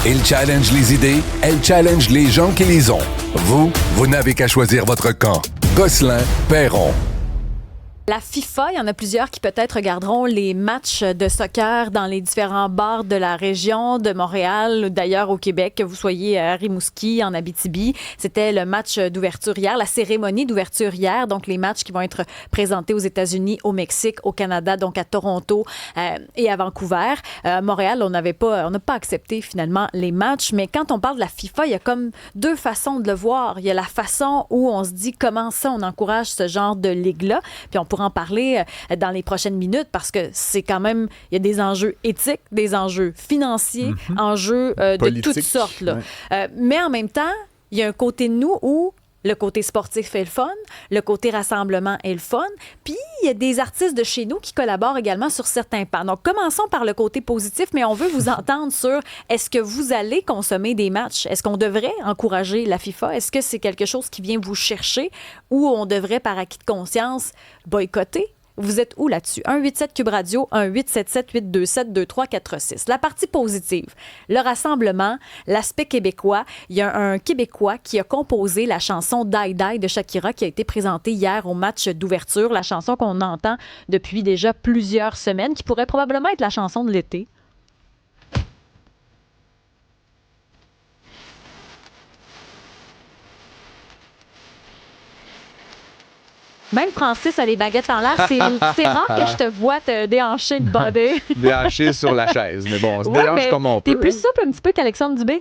Il challenge les idées, elle challenge les gens qui les ont. Vous n'avez qu'à choisir votre camp. Gosselin-Perron. La FIFA, il y en a plusieurs qui peut-être regarderont les matchs de soccer dans les différents bars de la région de Montréal, d'ailleurs au Québec, que vous soyez à Rimouski, en Abitibi. C'était le match d'ouverture hier, la cérémonie d'ouverture hier, donc les matchs qui vont être présentés aux États-Unis, au Mexique, au Canada, donc à Toronto et à Vancouver. À Montréal, on n'a pas accepté finalement les matchs, mais quand on parle de la FIFA, il y a comme deux façons de le voir. Il y a la façon où on se dit comment ça, on encourage ce genre de ligue-là, puis on pourra en parler dans les prochaines minutes parce que c'est quand même, il y a des enjeux éthiques, des enjeux financiers, enjeux de toutes sortes. Là. Ouais. Mais en même temps, il y a un côté de nous où le côté sportif est le fun, le côté rassemblement est le fun, puis il y a des artistes de chez nous qui collaborent également sur certains pans. Donc, commençons par le côté positif, mais on veut vous entendre sur est-ce que vous allez consommer des matchs? Est-ce qu'on devrait encourager la FIFA? Est-ce que c'est quelque chose qui vient vous chercher ou on devrait, par acquis de conscience, boycotter? Vous êtes où là-dessus? 187 Cube Radio, 1-877-827-2346. La partie positive, le rassemblement, l'aspect québécois. Il y a un Québécois qui a composé la chanson Die Die de Shakira qui a été présentée hier au match d'ouverture. La chanson qu'on entend depuis déjà plusieurs semaines, qui pourrait probablement être la chanson de l'été. Même Francis a les baguettes en l'air. C'est rare que je te vois te déhancher de body. Déhanché sur la chaise. Mais bon, on se Ouais, déhanche mais comme on peut. t'es plus souple un petit peu qu'Alexandre Dubé.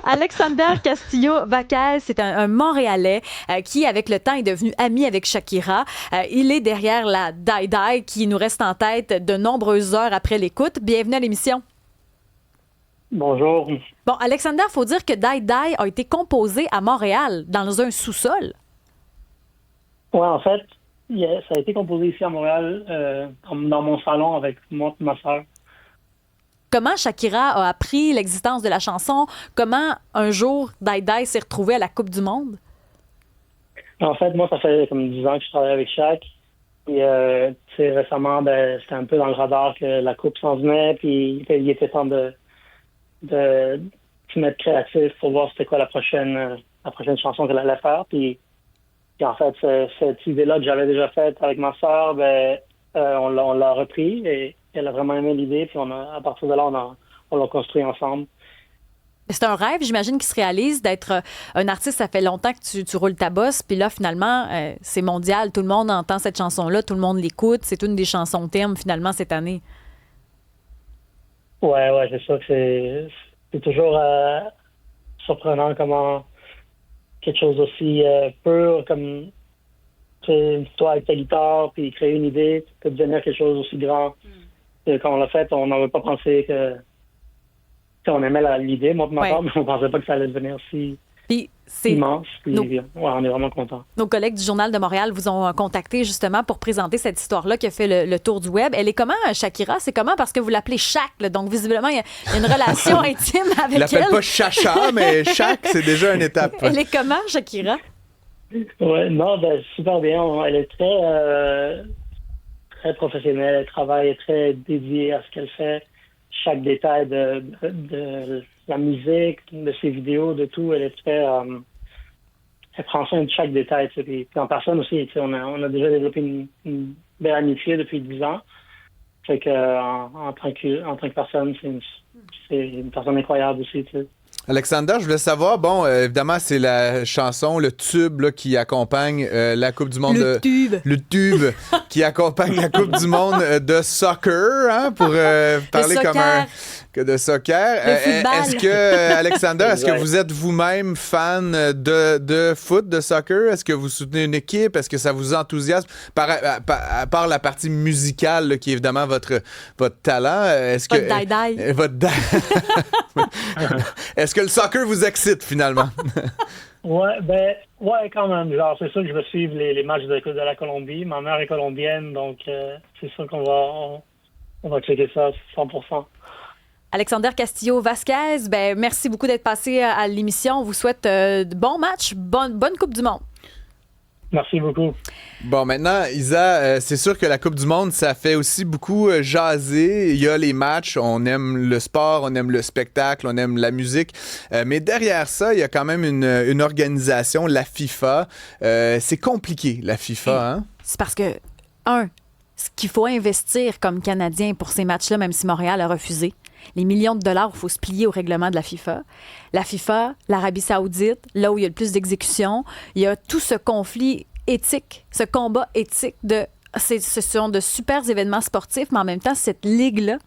Alexander Castillo-Vaquez, c'est un Montréalais qui, avec le temps, est devenu ami avec Shakira. Il est derrière la Die Die qui nous reste en tête de nombreuses heures après l'écoute. Bienvenue à l'émission. Bonjour. Bon, Alexander, il faut dire que Die Die a été composé à Montréal, dans un sous-sol. Ouais, en fait, ça a été composé ici à Montréal, dans mon salon avec moi et ma soeur. Comment Shakira a appris l'existence de la chanson? Comment un jour Die Die s'est retrouvé à la Coupe du Monde? En fait, moi, ça fait comme 10 ans que je travaille avec Shaq. Et récemment, c'était un peu dans le radar que la Coupe s'en venait. Puis il était temps de se mettre créatif pour voir c'était quoi la prochaine chanson qu'elle allait faire. Puis en fait, cette idée-là que j'avais déjà faite avec ma sœur, on l'a repris et elle a vraiment aimé l'idée. Puis à partir de là, on l'a construit ensemble. C'est un rêve, j'imagine, qui se réalise d'être un artiste. Ça fait longtemps que tu roules ta bosse. Puis là, finalement, c'est mondial. Tout le monde entend cette chanson-là. Tout le monde l'écoute. C'est une des chansons thème, finalement, cette année. Ouais, c'est sûr que c'est toujours surprenant comment quelque chose aussi pur comme une histoire avec ta guitare puis créer une idée peut devenir quelque chose aussi grand. Quand on l'a fait, on n'avait pas pensé qu'on aimait l'idée, moi et ma part, mais on pensait pas que ça allait devenir si immense. Puis, on est vraiment contents. Nos collègues du Journal de Montréal vous ont contacté justement pour présenter cette histoire-là qui a fait le tour du web. Elle est comment, Shakira? C'est comment? Parce que vous l'appelez Shaq, là, donc visiblement, il y a une relation intime avec elle. Il l'appelle pas Chacha, mais Shaq, c'est déjà une étape. Elle est comment, Shakira? Ouais, non, super bien. Elle est très professionnelle. Elle travaille très dédiée à ce qu'elle fait. Chaque détail de la musique, de ses vidéos, de tout, elle est très... elle prend soin de chaque détail. Puis en personne aussi, on a déjà développé une belle amitié depuis 10 ans. Fait que en tant que personne, c'est une personne incroyable aussi. T'sais. Alexander, je voulais savoir, bon, évidemment, c'est la chanson, le tube là, qui accompagne la Coupe du Monde. Le tube qui accompagne la Coupe du Monde de soccer, hein, pour parler de soccer. Est-ce que, Alexander, est-ce que vous êtes vous-même fan de foot, de soccer? Est-ce que vous soutenez une équipe? Est-ce que ça vous enthousiasme? À part la partie musicale, là, qui est évidemment votre talent, est-ce que... Votre die-die. Est-ce que le soccer vous excite, finalement? Ouais, quand même. Genre, c'est sûr que je vais suivre les matchs de la Colombie. Ma mère est colombienne, donc c'est sûr qu'on va checker ça 100%. Alexander Castillo-Vaquez, merci beaucoup d'être passé à l'émission. On vous souhaite de bons matchs, bonne Coupe du Monde. Merci beaucoup. Bon, maintenant, Isa, c'est sûr que la Coupe du Monde, ça fait aussi beaucoup jaser. Il y a les matchs, on aime le sport, on aime le spectacle, on aime la musique. Mais derrière ça, il y a quand même une organisation, la FIFA. C'est compliqué, la FIFA, hein? C'est parce que, ce qu'il faut investir comme Canadien pour ces matchs-là, même si Montréal a refusé, les millions de dollars, il faut se plier au règlement de la FIFA. La FIFA, l'Arabie Saoudite, là où il y a le plus d'exécutions, il y a tout ce conflit éthique, ce combat éthique ce sont de super événements sportifs, mais en même temps, cette ligue-là,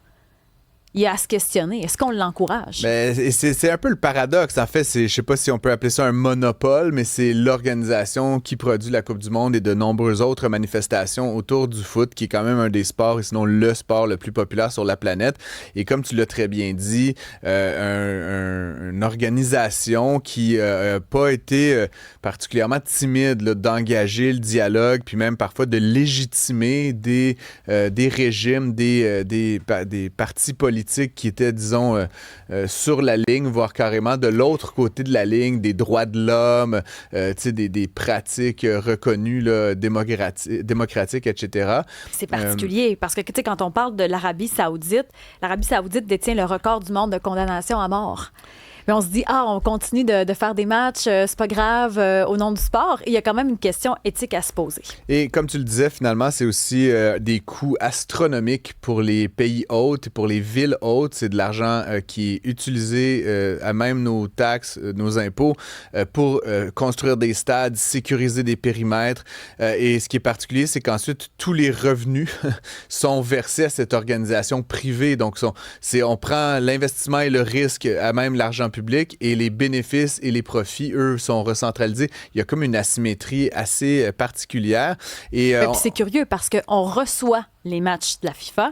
il y a à se questionner. Est-ce qu'on l'encourage? Ben, c'est un peu le paradoxe. En fait, je sais pas si on peut appeler ça un monopole, mais c'est l'organisation qui produit la Coupe du Monde et de nombreuses autres manifestations autour du foot, qui est quand même un des sports, et sinon le sport le plus populaire sur la planète. Et comme tu l'as très bien dit, une organisation qui n'a pas été particulièrement timide là, d'engager le dialogue, puis même parfois de légitimer des régimes, des partis politiques qui étaient, disons, sur la ligne, voire carrément de l'autre côté de la ligne, des droits de l'homme, des pratiques reconnues là, démocratiques, etc. C'est particulier parce que quand on parle de l'Arabie Saoudite détient le record du monde de condamnation à mort. Mais on se dit, on continue de faire des matchs, c'est pas grave, au nom du sport. Il y a quand même une question éthique à se poser. Et comme tu le disais, finalement, c'est aussi des coûts astronomiques pour les pays hôtes, pour les villes hôtes. C'est de l'argent qui est utilisé à même nos taxes, nos impôts, pour construire des stades, sécuriser des périmètres. Et ce qui est particulier, c'est qu'ensuite, tous les revenus sont versés à cette organisation privée. Donc, on prend l'investissement et le risque à même l'argent public et les bénéfices et les profits, eux, sont recentralisés. Il y a comme une asymétrie assez particulière. Et puis c'est curieux parce qu'on reçoit les matchs de la FIFA,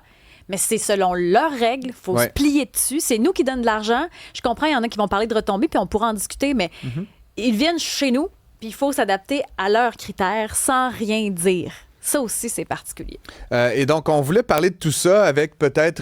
mais c'est selon leurs règles, il faut se plier dessus. C'est nous qui donnons de l'argent. Je comprends, il y en a qui vont parler de retombées, puis on pourra en discuter, mais ils viennent chez nous, puis il faut s'adapter à leurs critères sans rien dire. Ça aussi, c'est particulier. Et donc, on voulait parler de tout ça avec peut-être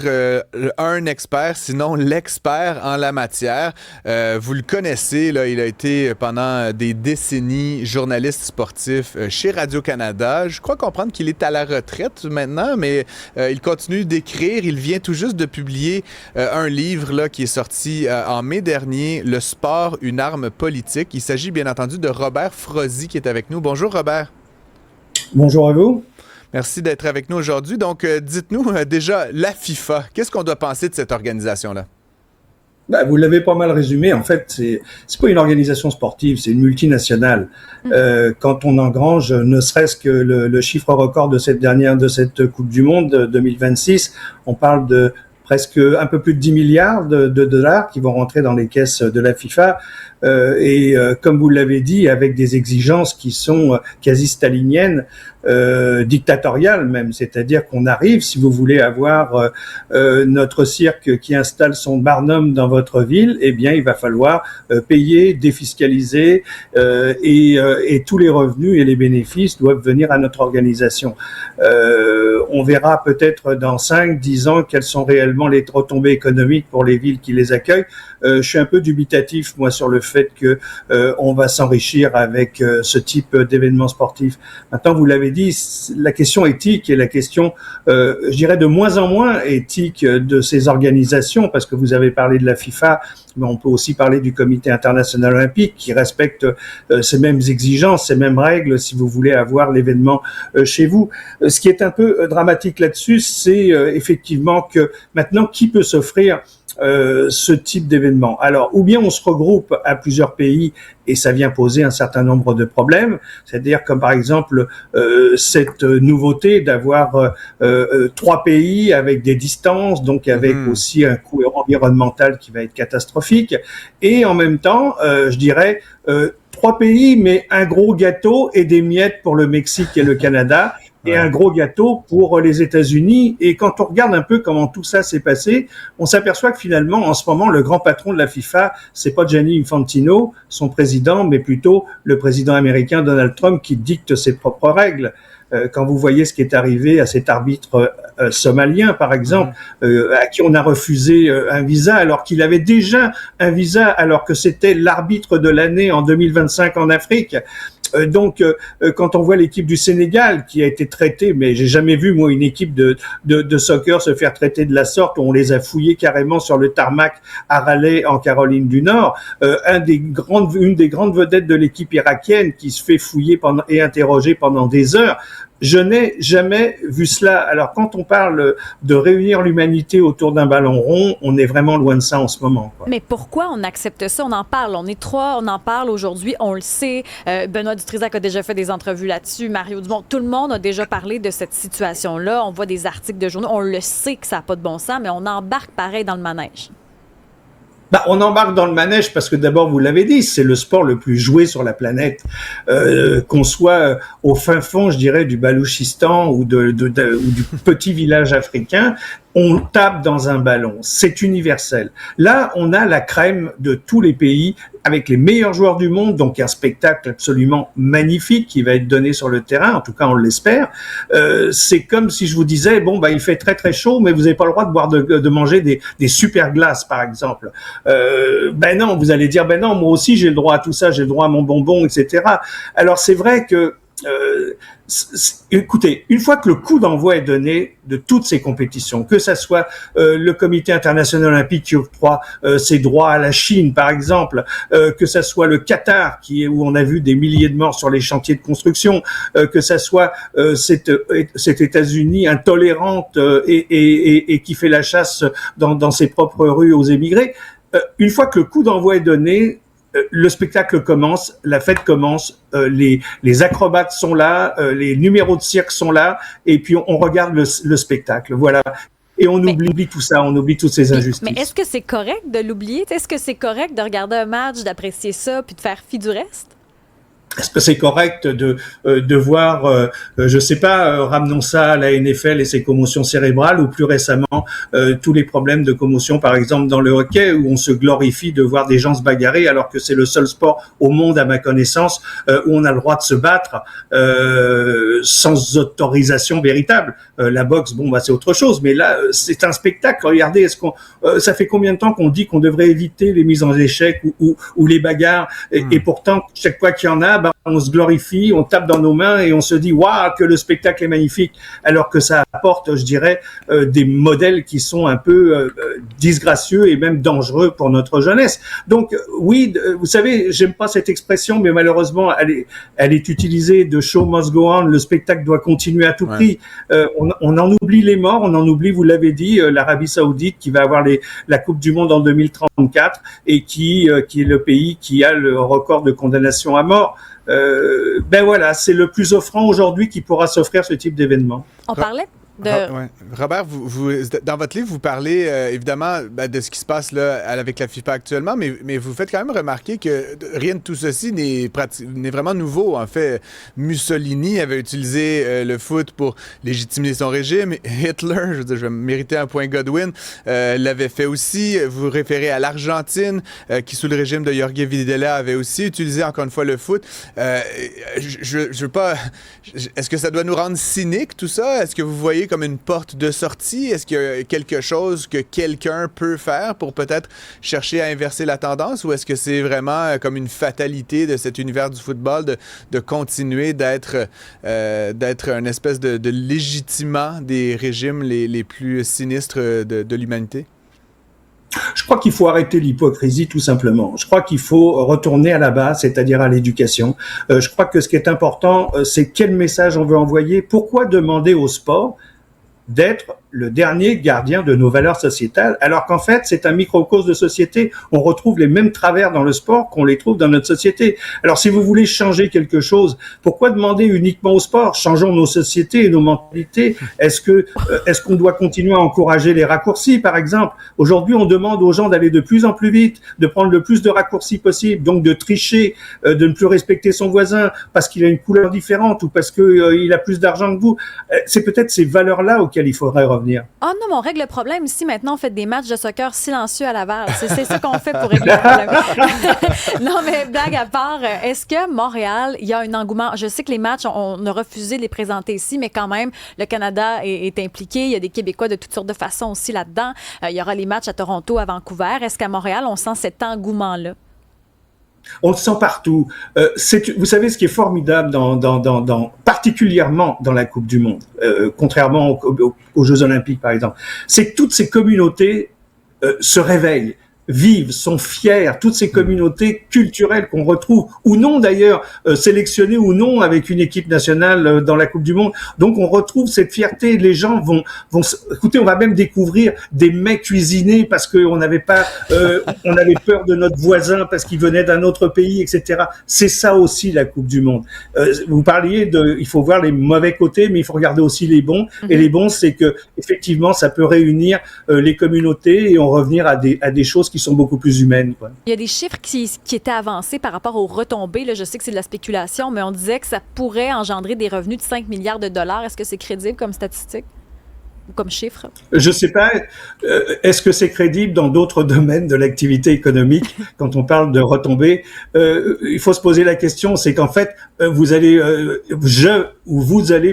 un expert, sinon l'expert en la matière. Vous le connaissez, là, il a été pendant des décennies journaliste sportif chez Radio-Canada. Je crois comprendre qu'il est à la retraite maintenant, mais il continue d'écrire. Il vient tout juste de publier un livre là, qui est sorti en mai dernier, « Le sport, une arme politique ». Il s'agit bien entendu de Robert Frozy qui est avec nous. Bonjour Robert. Bonjour à vous. Merci d'être avec nous aujourd'hui. Donc, dites-nous déjà, la FIFA, qu'est-ce qu'on doit penser de cette organisation-là? Vous l'avez pas mal résumé. En fait, c'est pas une organisation sportive, c'est une multinationale. Quand on engrange ne serait-ce que le chiffre record de cette Coupe du Monde 2026, on parle de presque un peu plus de 10 milliards de dollars qui vont rentrer dans les caisses de la FIFA. Comme vous l'avez dit, avec des exigences qui sont quasi staliniennes, dictatoriales même, c'est-à-dire qu'on arrive, si vous voulez avoir notre cirque qui installe son Barnum dans votre ville, eh bien il va falloir payer, défiscaliser, et tous les revenus et les bénéfices doivent venir à notre organisation. On verra peut-être dans 5-10 ans quelles sont réellement les retombées économiques pour les villes qui les accueillent. Je suis un peu dubitatif, moi, sur le fait que on va s'enrichir avec ce type d'événements sportifs. Maintenant, vous l'avez dit, la question éthique et la question, je dirais, de moins en moins éthique de ces organisations, parce que vous avez parlé de la FIFA, mais on peut aussi parler du Comité international olympique qui respecte ces mêmes exigences, ces mêmes règles, si vous voulez avoir l'événement chez vous. Ce qui est un peu dramatique là-dessus, c'est effectivement que maintenant, qui peut s'offrir ce type d'événement? Alors, ou bien on se regroupe à plusieurs pays et ça vient poser un certain nombre de problèmes, c'est-à-dire comme par exemple cette nouveauté d'avoir 3 pays avec des distances, donc avec aussi un coût environnemental qui va être catastrophique, et en même temps, je dirais 3 pays mais un gros gâteau et des miettes pour le Mexique et le Canada. Et un gros gâteau pour les États-Unis. Et quand on regarde un peu comment tout ça s'est passé, on s'aperçoit que finalement, en ce moment, le grand patron de la FIFA, c'est pas Gianni Infantino, son président, mais plutôt le président américain Donald Trump qui dicte ses propres règles. Quand vous voyez ce qui est arrivé à cet arbitre somalien, par exemple, à qui on a refusé un visa, alors qu'il avait déjà un visa, alors que c'était l'arbitre de l'année en 2025 en Afrique. Donc, quand on voit l'équipe du Sénégal qui a été traitée, mais j'ai jamais vu moi une équipe de soccer se faire traiter de la sorte, où on les a fouillés carrément sur le tarmac à Raleigh en Caroline du Nord. Une des grandes vedettes de l'équipe irakienne qui se fait fouiller et interroger pendant des heures. Je n'ai jamais vu cela. Alors, quand on parle de réunir l'humanité autour d'un ballon rond, on est vraiment loin de ça en ce moment, quoi. Mais pourquoi on accepte ça? On en parle. On est trois, on en parle aujourd'hui, on le sait. Benoît Dutrisac a déjà fait des entrevues là-dessus. Mario Dumont, tout le monde a déjà parlé de cette situation-là. On voit des articles de journaux. On le sait que ça n'a pas de bon sens, mais on embarque pareil dans le manège. On embarque dans le manège parce que d'abord, vous l'avez dit, c'est le sport le plus joué sur la planète. Qu'on soit au fin fond, je dirais, du Balouchistan ou du petit village africain, on tape dans un ballon. C'est universel. Là, on a la crème de tous les pays avec les meilleurs joueurs du monde, donc un spectacle absolument magnifique qui va être donné sur le terrain, en tout cas on l'espère. C'est comme si je vous disais, il fait très très chaud, mais vous n'avez pas le droit de manger des super glaces, par exemple. Non, vous allez dire, non, moi aussi j'ai le droit à tout ça, j'ai le droit à mon bonbon, etc. Alors c'est vrai que écoutez, une fois que le coup d'envoi est donné de toutes ces compétitions, que ça soit le Comité international olympique qui octroie ses droits à la Chine, par exemple, que ça soit le Qatar où on a vu des milliers de morts sur les chantiers de construction, que ça soit cet États-Unis intolérante et qui fait la chasse dans ses propres rues aux émigrés. Une fois que le coup d'envoi est donné, le spectacle commence, la fête commence, les acrobates sont là, les numéros de cirque sont là, et puis on regarde le spectacle, voilà. Et on oublie tout ça, on oublie toutes ces injustices. Mais est-ce que c'est correct de l'oublier? Est-ce que c'est correct de regarder un match, d'apprécier ça, puis de faire fi du reste? Est-ce que c'est correct de voir, je sais pas, ramenons ça à la NFL et ses commotions cérébrales, ou plus récemment tous les problèmes de commotion, par exemple dans le hockey, où on se glorifie de voir des gens se bagarrer, alors que c'est le seul sport au monde, à ma connaissance, où on a le droit de se battre sans autorisation véritable. La boxe, c'est autre chose, mais là, c'est un spectacle. Regardez, ça fait combien de temps qu'on dit qu'on devrait éviter les mises en échec ou les bagarres, et pourtant, chaque fois qu'il y en a, on se glorifie, on tape dans nos mains et on se dit waouh, que le spectacle est magnifique, alors que ça apporte, je dirais, des modèles qui sont un peu disgracieux et même dangereux pour notre jeunesse. Donc oui, vous savez, j'aime pas cette expression, mais malheureusement elle est utilisée, de show must go on, le spectacle doit continuer à tout prix. On en oublie les morts, on en oublie, vous l'avez dit, l'Arabie Saoudite qui va avoir la Coupe du Monde en 2034 et qui est le pays qui a le record de condamnation à mort. Voilà, c'est le plus offrant aujourd'hui qui pourra s'offrir ce type d'événement. On parlait Robert, vous, dans votre livre, vous parlez évidemment de ce qui se passe là avec la FIFA actuellement, mais vous faites quand même remarquer que rien de tout ceci n'est vraiment nouveau. En fait, Mussolini avait utilisé le foot pour légitimer son régime. Hitler, je vais mériter un point Godwin, l'avait fait aussi. Vous référez à l'Argentine, qui sous le régime de Jorge Videla avait aussi utilisé encore une fois le foot. Je veux pas... Est-ce que ça doit nous rendre cyniques, tout ça? Est-ce que vous voyez comme une porte de sortie? Est-ce qu'il y a quelque chose que quelqu'un peut faire pour peut-être chercher à inverser la tendance, ou est-ce que c'est vraiment comme une fatalité de cet univers du football de continuer d'être une espèce de légitimant des régimes les plus sinistres de l'humanité? Je crois qu'il faut arrêter l'hypocrisie, tout simplement. Je crois qu'il faut retourner à la base, c'est-à-dire à l'éducation. Je crois que ce qui est important, c'est quel message on veut envoyer. Pourquoi demander au sport d'être le dernier gardien de nos valeurs sociétales, alors qu'en fait, c'est un microcosme de société. On retrouve les mêmes travers dans le sport qu'on les trouve dans notre société. Alors, si vous voulez changer quelque chose, pourquoi demander uniquement au sport? Changeons nos sociétés et nos mentalités. Est-ce qu'on doit continuer à encourager les raccourcis, par exemple? Aujourd'hui, on demande aux gens d'aller de plus en plus vite, de prendre le plus de raccourcis possible, donc de tricher, de ne plus respecter son voisin parce qu'il a une couleur différente ou parce qu'il a plus d'argent que vous. C'est peut-être ces valeurs-là auxquelles il faudrait revenir. Oh non, mais on règle le problème ici. Maintenant, on fait des matchs de soccer silencieux à Laval. C'est ça qu'on fait pour régler le problème. Non, mais blague à part, est-ce que Montréal, il y a un engouement? Je sais que les matchs, on a refusé de les présenter ici, mais quand même, le Canada est impliqué. Il y a des Québécois de toutes sortes de façons aussi là-dedans. Il y aura les matchs à Toronto, à Vancouver. Est-ce qu'à Montréal, on sent cet engouement-là? On le sent partout. Vous savez, ce qui est formidable particulièrement dans la Coupe du Monde, contrairement aux Jeux Olympiques par exemple, c'est que toutes ces communautés se réveillent, vivent, sont fiers, toutes ces communautés culturelles qu'on retrouve, ou non d'ailleurs, sélectionnées ou non avec une équipe nationale dans la Coupe du Monde. Donc on retrouve cette fierté, les gens vont écoutez, on va même découvrir des mets cuisinés parce qu'on n'avait pas, on avait peur de notre voisin parce qu'il venait d'un autre pays, etc. C'est ça aussi la Coupe du Monde. Vous parliez il faut voir les mauvais côtés, mais il faut regarder aussi les bons. Et les bons, c'est que effectivement, ça peut réunir les communautés et en revenir à des choses qui sont beaucoup plus humaines, quoi. Il y a des chiffres qui étaient avancés par rapport aux retombées. Là, je sais que c'est de la spéculation, mais on disait que ça pourrait engendrer des revenus de 5 milliards de dollars. Est-ce que c'est crédible comme statistique ou comme chiffre? Je sais pas. Est-ce que c'est crédible dans d'autres domaines de l'activité économique quand on parle de retombées? Il faut se poser la question, c'est qu'en fait, vous allez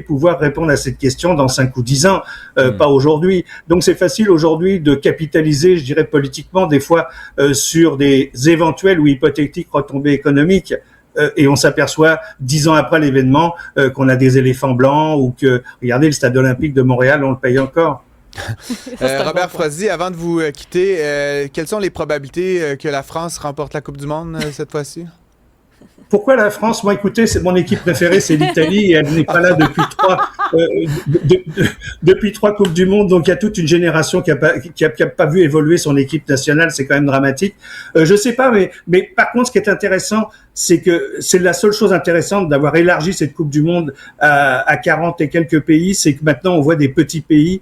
pouvoir répondre à cette question dans 5 ou 10 ans, pas aujourd'hui. Donc c'est facile aujourd'hui de capitaliser, je dirais politiquement, des fois sur des éventuelles ou hypothétiques retombées économiques. Et on s'aperçoit 10 ans après l'événement qu'on a des éléphants blancs ou que, regardez, le stade olympique de Montréal, on le paye encore. Robert Frozy, avant de vous quitter, quelles sont les probabilités que la France remporte la Coupe du Monde cette fois-ci? Pourquoi la France? Moi, écoutez, c'est mon équipe préférée, c'est l'Italie, et elle n'est pas là depuis 3 Coupes du Monde. Donc, il y a toute une génération qui a pas vu évoluer son équipe nationale. C'est quand même dramatique. Je sais pas, mais par contre, ce qui est intéressant, c'est que c'est la seule chose intéressante d'avoir élargi cette Coupe du Monde à 40 et quelques pays, c'est que maintenant on voit des petits pays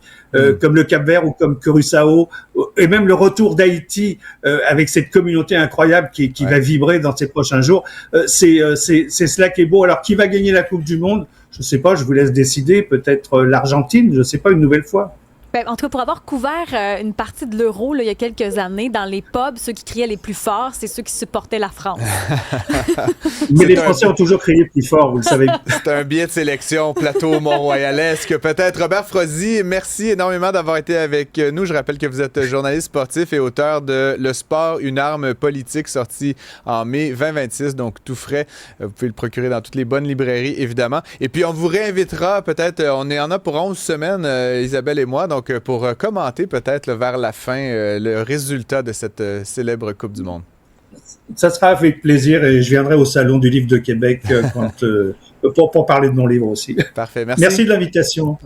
comme le Cap-Vert ou comme Curaçao, et même le retour d'Haïti avec cette communauté incroyable qui va vibrer dans ces prochains jours. C'est cela qui est beau. Alors qui va gagner la Coupe du Monde? Je sais pas, je vous laisse décider. Peut-être l'Argentine, je sais pas, une nouvelle fois. Ben, en tout cas, pour avoir couvert une partie de l'Euro il y a quelques années, dans les pubs, ceux qui criaient les plus forts, c'est ceux qui supportaient la France. Mais les Français ont toujours crié plus fort, vous le savez. C'est un billet de sélection plateau Mont-Royalesque. Peut-être Robert Frozy, merci énormément d'avoir été avec nous. Je rappelle que vous êtes journaliste sportif et auteur de Le sport, une arme politique, sorti en mai 2026, donc tout frais. Vous pouvez le procurer dans toutes les bonnes librairies, évidemment. Et puis, on vous réinvitera peut-être, on en a pour 11 semaines, Isabelle et moi, donc pour commenter peut-être vers la fin le résultat de cette célèbre Coupe du Monde. Ça sera avec plaisir et je viendrai au Salon du Livre de Québec pour parler de mon livre aussi. Parfait, merci. Merci de l'invitation.